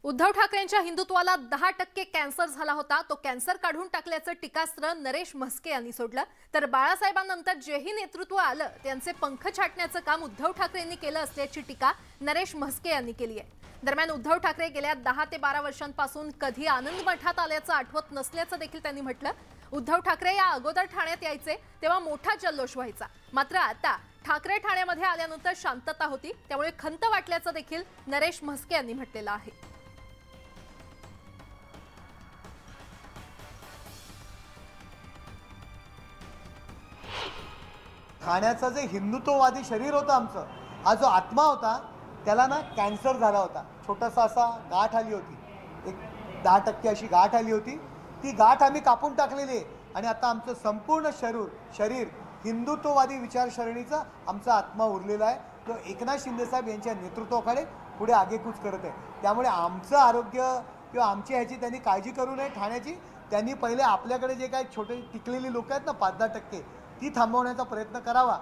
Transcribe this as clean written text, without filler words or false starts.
उद्धव ठाकरेंच्या हिंदुत्वाला 10% कॅन्सर झाला होता। तो कॅन्सर काढून टाकल्याचं टीकास्त्र नरेश म्हस्के यांनी सोडलं। तर बाळासाहेबांनंतर जेही नेतृत्व आलं त्यांचे पंख छाटण्याचं काम उद्धव ठाकरेंनी केलं असल्याची टीका नरेश म्हस्के यांनी केली आहे। दरम्यान उद्धव ठाकरे गेल्या 10 ते 12 वर्षांपासून कधी आनंद मठात आल्याचं आठवत नसल्याचं देखील त्यांनी म्हटलं। उद्धव ठाकरे या अगोदर ठाण्यात यायचे तेव्हा मोठा जल्लोष व्हायचा, मात्र आता ठाकरे ठाण्यामध्ये आल्यानंतर शांतता होती, त्यामुळे खंत वाटल्याचं देखील नरेश म्हस्के यांनी म्हटलेलं आहे। ठाण्याचं जे हिंदुत्ववादी शरीर होतं आमचं, हा जो आत्मा होता त्याला ना कॅन्सर झाला होता। छोटासा असा गाठ आली होती, एक 10% अशी गाठ आली होती। ती गाठ आम्ही कापून टाकलेली आहे आणि आता आमचं संपूर्ण शरीर हिंदुत्ववादी विचारसरणीचा आमचा आत्मा उरलेला आहे, तो एकनाथ शिंदे साहेब यांच्या नेतृत्वाखाली पुढे आगेकूच करत आहे। त्यामुळे आमचं आरोग्य किंवा आमची ह्याची त्यांनी काळजी करू नये ठाण्याची। त्यांनी पहिले आपल्याकडे जे काही छोटे टिकलेली लोक आहेत ना 5-10%, ती थांबवण्याचा प्रयत्न करावा।